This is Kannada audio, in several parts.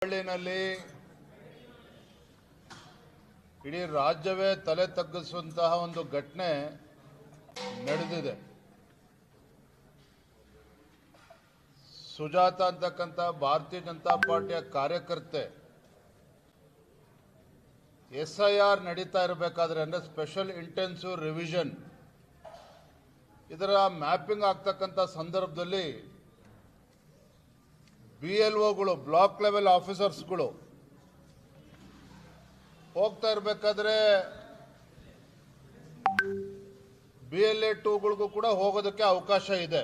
ಹುಬ್ಬಳ್ಳಿನಲ್ಲಿ ಇಡೀ ರಾಜ್ಯವೇ ತಲೆ ತಗ್ಗಿಸುವಂತಹ ಒಂದು ಘಟನೆ ನಡೆದಿದೆ. ಸುಜಾತ ಅಂತಕ್ಕಂಥ ಭಾರತೀಯ ಜನತಾ ಪಾರ್ಟಿಯ ಕಾರ್ಯಕರ್ತೆ SIR ನಡೀತಾ ಇರಬೇಕಾದ್ರೆ ಅಂದರೆ ಸ್ಪೆಷಲ್ ಇಂಟೆನ್ಸಿವ್ ರಿವಿಷನ್ ಇದರ ಮ್ಯಾಪಿಂಗ್ ಆಗ್ತಕ್ಕಂಥ ಸಂದರ್ಭದಲ್ಲಿ BLOಗಳು ಬ್ಲಾಕ್ ಲೆವೆಲ್ ಆಫೀಸರ್ಸ್ಗಳು ಹೋಗ್ತಾ ಇರಬೇಕಾದ್ರೆ BLA 2ಗಳಿಗೂ ಕೂಡ ಹೋಗೋದಕ್ಕೆ ಅವಕಾಶ ಇದೆ.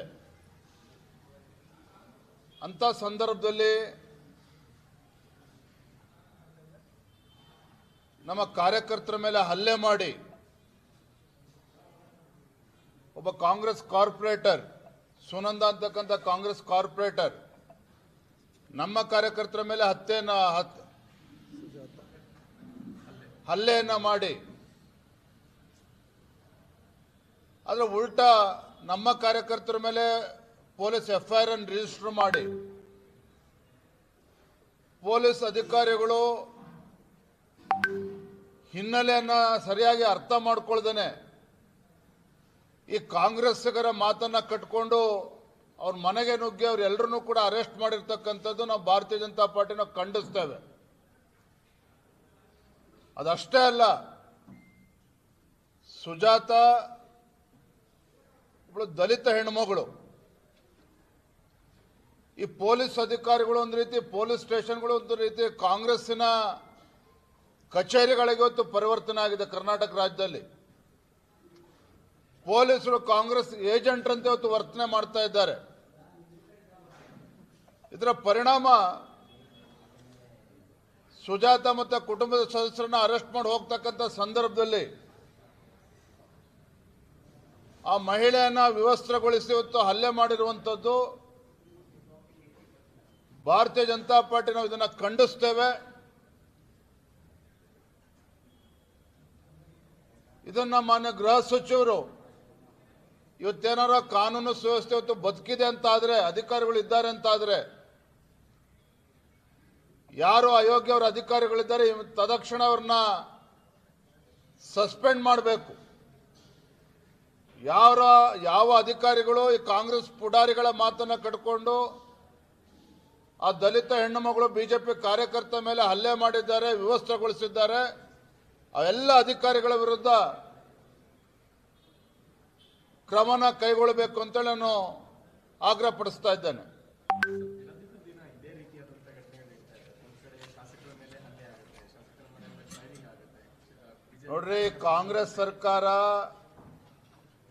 ಅಂತ ಸಂದರ್ಭದಲ್ಲಿ ನಮ್ಮ ಕಾರ್ಯಕರ್ತರ ಮೇಲೆ ಹಲ್ಲೆ ಮಾಡಿ ಒಬ್ಬ ಕಾಂಗ್ರೆಸ್ ಕಾರ್ಪೊರೇಟರ್ ಸುನಂದ ಅಂತಕ್ಕಂಥ ಕಾಂಗ್ರೆಸ್ ಕಾರ್ಪೊರೇಟರ್ ನಮ್ಮ ಕಾರ್ಯಕರ್ತರ ಮೇಲೆ ಹಲ್ಲೆಯನ್ನ ಮಾಡಿ ಅದರ ಉಲ್ಟಾ ನಮ್ಮ ಕಾರ್ಯಕರ್ತರ ಮೇಲೆ ಪೊಲೀಸ್ FIR ಅನ್ನು ರಿಜಿಸ್ಟರ್ ಮಾಡಿ ಪೊಲೀಸ್ ಅಧಿಕಾರಿಗಳು ಹಿನ್ನೆಲೆಯನ್ನ ಸರಿಯಾಗಿ ಅರ್ಥ ಮಾಡ್ಕೊಳ್ದೇನೆ ಈ ಕಾಂಗ್ರೆಸ್ಸಿಗರ ಮಾತನ್ನ ಕಟ್ಕೊಂಡು ಅವ್ರ ಮನೆಗೆ ನುಗ್ಗಿ ಅವರೆಲ್ಲರನ್ನೂ ಕೂಡ ಅರೆಸ್ಟ್ ಮಾಡಿರ್ತಕ್ಕಂಥದ್ದು ನಾವು ಭಾರತೀಯ ಜನತಾ ಪಾರ್ಟಿನ ಖಂಡಿಸ್ತೇವೆ. ಅದಷ್ಟೇ ಅಲ್ಲ, ಸುಜಾತ ಇವಳು ದಲಿತ ಹೆಣ್ಮಗಳು. ಈ ಪೊಲೀಸ್ ಅಧಿಕಾರಿಗಳು ಒಂದು ರೀತಿ, ಪೊಲೀಸ್ ಸ್ಟೇಷನ್ಗಳು ಒಂದು ರೀತಿ ಕಾಂಗ್ರೆಸ್ಸಿನ ಕಚೇರಿಗಳಿಗೆ ಇವತ್ತು ಪರಿವರ್ತನೆ ಆಗಿದೆ. ಕರ್ನಾಟಕ ರಾಜ್ಯದಲ್ಲಿ ಪೊಲೀಸರು ಕಾಂಗ್ರೆಸ್ ಏಜೆಂಟ್ರಂತೆ ಇವತ್ತು ವರ್ತನೆ ಮಾಡ್ತಾ ಇದ್ದಾರೆ. ಇದರ ಪರಿಣಾಮ ಸುಜಾತ ಮತ್ತು ಕುಟುಂಬದ ಸದಸ್ಯರನ್ನ ಅರೆಸ್ಟ್ ಮಾಡಿ ಹೋಗ್ತಕ್ಕಂಥ ಸಂದರ್ಭದಲ್ಲಿ ಆ ಮಹಿಳೆಯನ್ನ ವಿವಸ್ತ್ರಗೊಳಿಸಿ ಇವತ್ತು ಹಲ್ಲೆ ಮಾಡಿರುವಂಥದ್ದು ಭಾರತೀಯ ಜನತಾ ಪಾರ್ಟಿ ನಾವು ಇದನ್ನು ಖಂಡಿಸ್ತೇವೆ. ಇದನ್ನ ಮಾನ್ಯ ಗೃಹ ಸಚಿವರು ಇವತ್ತೇನಾರ ಕಾನೂನು ಸುವ್ಯವಸ್ಥೆ ಇವತ್ತು ಬದುಕಿದೆ ಅಂತಾದ್ರೆ, ಅಧಿಕಾರಿಗಳು ಇದ್ದಾರೆ ಅಂತಾದ್ರೆ, ಯಾರು ಅಯೋಗ್ಯವರ ಅಧಿಕಾರಿಗಳಿದ್ದಾರೆ ತದಕ್ಷಣ ಅವ್ರನ್ನ ಸಸ್ಪೆಂಡ್ ಮಾಡಬೇಕು. ಯಾವ ಅಧಿಕಾರಿಗಳು ಈ ಕಾಂಗ್ರೆಸ್ ಪುಡಾರಿಗಳ ಮಾತನ್ನ ಕಟ್ಕೊಂಡು ಆ ದಲಿತ ಹೆಣ್ಣು ಮಗಳು BJP ಕಾರ್ಯಕರ್ತ ಮೇಲೆ ಹಲ್ಲೆ ಮಾಡಿದ್ದಾರೆ, ವಿವಸ್ತ್ರಗೊಳಿಸಿದ್ದಾರೆ, ಅವೆಲ್ಲ ಅಧಿಕಾರಿಗಳ ವಿರುದ್ಧ ಕ್ರಮನ ಕೈಗೊಳ್ಳಬೇಕು ಅಂತೇಳಿ ನಾನು ಆಗ್ರಹಪಡಿಸ್ತಾ ಇದ್ದೇನೆ. ನೋಡ್ರಿ, ಕಾಂಗ್ರೆಸ್ ಸರ್ಕಾರ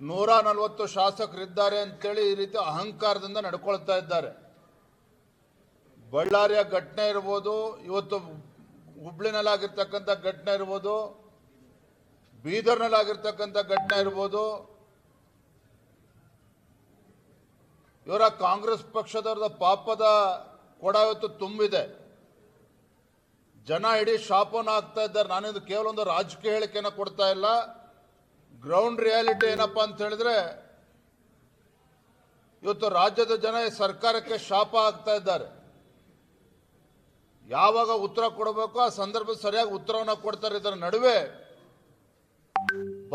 140 ಶಾಸಕರಿದ್ದಾರೆ ಅಂತೇಳಿ ಈ ರೀತಿ ಅಹಂಕಾರದಿಂದ ನಡ್ಕೊಳ್ತಾ ಇದ್ದಾರೆ. ಬಳ್ಳಾರಿಯ ಘಟನೆ ಇರ್ಬೋದು, ಇವತ್ತು ಹುಬ್ಳಿನಲ್ಲಾಗಿರ್ತಕ್ಕಂಥ ಘಟನೆ ಇರ್ಬೋದು, ಬೀದರ್ನಲ್ಲಾಗಿರ್ತಕ್ಕಂಥ ಘಟನೆ ಇರ್ಬೋದು, ಇವರ ಕಾಂಗ್ರೆಸ್ ಪಕ್ಷದವರದ ಪಾಪದ ಕೊಡ ಇವತ್ತು ತುಂಬಿದೆ. ಜನ ಇಡೀ ಶಾಪನ ಆಗ್ತಾ ಇದ್ದಾರೆ. ನಾನಿದು ಕೇವಲ ಒಂದು ರಾಜಕೀಯ ಹೇಳಿಕೆಯನ್ನು ಕೊಡ್ತಾ ಇಲ್ಲ. ಗ್ರೌಂಡ್ ರಿಯಾಲಿಟಿ ಏನಪ್ಪಾ ಅಂತ ಹೇಳಿದ್ರೆ, ಇವತ್ತು ರಾಜ್ಯದ ಜನ ಈ ಸರ್ಕಾರಕ್ಕೆ ಶಾಪ ಆಗ್ತಾ ಇದ್ದಾರೆ. ಯಾವಾಗ ಉತ್ತರ ಕೊಡಬೇಕು ಆ ಸಂದರ್ಭ ಸರಿಯಾಗಿ ಉತ್ತರವನ್ನು ಕೊಡ್ತಾರೆ. ಇದರ ನಡುವೆ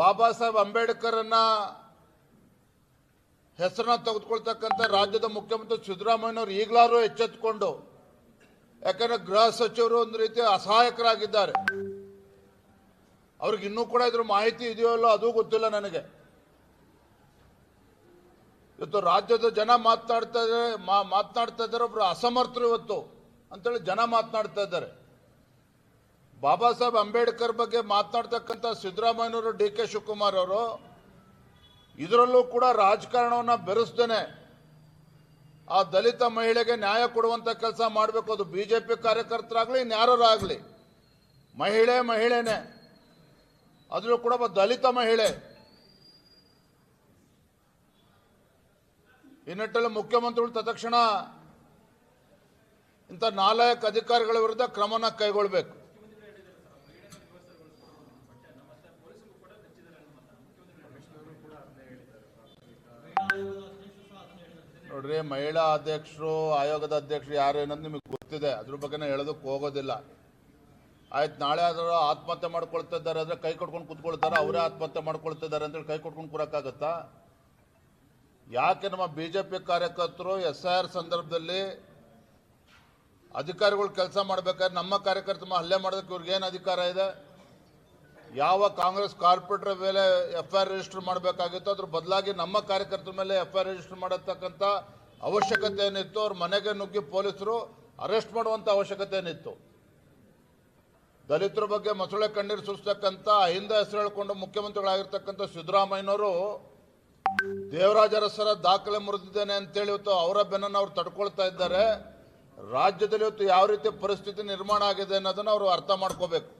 ಬಾಬಾ ಸಾಹೇಬ್ ಅಂಬೇಡ್ಕರ್ನ ಹೆಸರನ್ನ ತೆಗೆದುಕೊಳ್ತಕ್ಕಂಥ ರಾಜ್ಯದ ಮುಖ್ಯಮಂತ್ರಿ ಸಿದ್ದರಾಮಯ್ಯನವರು ಈಗಲಾದರೂ ಎಚ್ಚೆತ್ತುಕೊಂಡು, ಯಾಕಂದ್ರೆ ಗೃಹ ಸಚಿವರು ಒಂದು ರೀತಿ ಅಸಹಾಯಕರಾಗಿದ್ದಾರೆ. ಅವ್ರಿಗೆ ಇನ್ನೂ ಕೂಡ ಇದ್ರ ಮಾಹಿತಿ ಇದೆಯೋ ಅಲ್ಲೋ ಅದು ಗೊತ್ತಿಲ್ಲ ನನಗೆ. ಇವತ್ತು ರಾಜ್ಯದ ಜನ ಮಾತನಾಡ್ತಾ ಇದ್ದಾರೆ, ಒಬ್ರು ಅಸಮರ್ಥರು ಇವತ್ತು ಅಂತೇಳಿ ಜನ ಮಾತನಾಡ್ತಾ ಇದ್ದಾರೆ. ಬಾಬಾ ಸಾಹೇಬ್ ಅಂಬೇಡ್ಕರ್ ಬಗ್ಗೆ ಮಾತನಾಡ್ತಕ್ಕಂಥ ಸಿದ್ದರಾಮಯ್ಯನವರು, DK ಶಿವಕುಮಾರ್ ಅವರು ಇದರಲ್ಲೂ ಕೂಡ ರಾಜಕಾರಣವನ್ನು ಬೆರೆಸ್ದೇನೆ ಆ ದಲಿತ ಮಹಿಳೆಗೆ ನ್ಯಾಯ ಕೊಡುವಂತ ಕೆಲಸ ಮಾಡಬೇಕು. ಅದು BJP ಕಾರ್ಯಕರ್ತರಾಗಲಿ ಇನ್ಯಾರಾಗಲಿ, ಮಹಿಳೆನೇ, ಅದ್ರೂ ಕೂಡ ಒಬ್ಬ ದಲಿತ ಮಹಿಳೆ. ಈ ನಿಟ್ಟಲ್ಲಿ ಮುಖ್ಯಮಂತ್ರಿಗಳು ತತ್ಕ್ಷಣ ಇಂಥ ನಾಲಾಯಕ ಅಧಿಕಾರಿಗಳ ವಿರುದ್ಧ ಕ್ರಮನ ಕೈಗೊಳ್ಳಬೇಕು. ನೋಡ್ರಿ, ಮಹಿಳಾ ಅಧ್ಯಕ್ಷರು, ಆಯೋಗದ ಅಧ್ಯಕ್ಷರು ಯಾರು ಏನಂತ ನಿಮಗೆ ಗೊತ್ತಿದೆ. ಅದ್ರ ಬಗ್ಗೆ ನಾನು ಹೇಳೋದಕ್ಕೆ ಹೋಗೋದಿಲ್ಲ. ಆಯ್ತು, ನಾಳೆ ಆದರೂ ಆತ್ಮಹತ್ಯೆ ಮಾಡ್ಕೊಳ್ತಾ ಇದ್ದಾರೆ ಅಂದರೆ ಕೈ ಕೊಟ್ಕೊಂಡು ಕೂತ್ಕೊಳ್ತಾರೆ. ಅವರೇ ಆತ್ಮಹತ್ಯೆ ಮಾಡ್ಕೊಳ್ತಿದ್ದಾರೆ ಅಂತೇಳಿ ಕೈ ಕೊಟ್ಕೊಂಡು ಕೂರಕ್ಕಾಗತ್ತಾ? ಯಾಕೆ ನಮ್ಮ ಬಿಜೆಪಿ ಕಾರ್ಯಕರ್ತರು SIR ಸಂದರ್ಭದಲ್ಲಿ ಅಧಿಕಾರಿಗಳು ಕೆಲಸ ಮಾಡಬೇಕಾದ್ರೆ ನಮ್ಮ ಕಾರ್ಯಕರ್ತರ ಮೇಲೆ ಹಲ್ಲೆ ಮಾಡೋದಕ್ಕೆ ಇವ್ರಿಗೇನು ಅಧಿಕಾರ ಇದೆ? ಯಾವ ಕಾಂಗ್ರೆಸ್ ಕಾರ್ಪೊರೇಟರ್ ಮೇಲೆ FIR ರಿಜಿಸ್ಟರ್ ಮಾಡಬೇಕಾಗಿತ್ತು, ಅದ್ರ ಬದಲಾಗಿ ನಮ್ಮ ಕಾರ್ಯಕರ್ತರ ಮೇಲೆ FIR ರಿಜಿಸ್ಟರ್ ಮಾಡತಕ್ಕಂಥ ಅವಶ್ಯಕತೆ ಏನಿತ್ತು? ಅವ್ರ ಮನೆಗೆ ನುಗ್ಗಿ ಪೊಲೀಸರು ಅರೆಸ್ಟ್ ಮಾಡುವಂಥ ಅವಶ್ಯಕತೆ ಏನಿತ್ತು? ದಲಿತರ ಬಗ್ಗೆ ಮೊಸಳೆ ಕಣ್ಣೀರು ಸುರಿಸ್ತಕ್ಕಂಥ ಹಿಂದೆ ಹೆಸರು ಹೇಳ್ಕೊಂಡು ಮುಖ್ಯಮಂತ್ರಿಗಳಾಗಿರ್ತಕ್ಕಂಥ ಸಿದ್ದರಾಮಯ್ಯನವರು ದೇವರಾಜ ಅರಸರ ದಾಖಲೆ ಮುರಿದಿದ್ದೇನೆ ಅಂತೇಳಿ ಇವತ್ತು ಅವರ ಬೆನ್ನನ್ನು ಅವ್ರು ತಡ್ಕೊಳ್ತಾ ಇದ್ದಾರೆ. ರಾಜ್ಯದಲ್ಲಿ ಇವತ್ತು ಯಾವ ರೀತಿ ಪರಿಸ್ಥಿತಿ ನಿರ್ಮಾಣ ಆಗಿದೆ ಅನ್ನೋದನ್ನು ಅವರು ಅರ್ಥ ಮಾಡ್ಕೋಬೇಕು.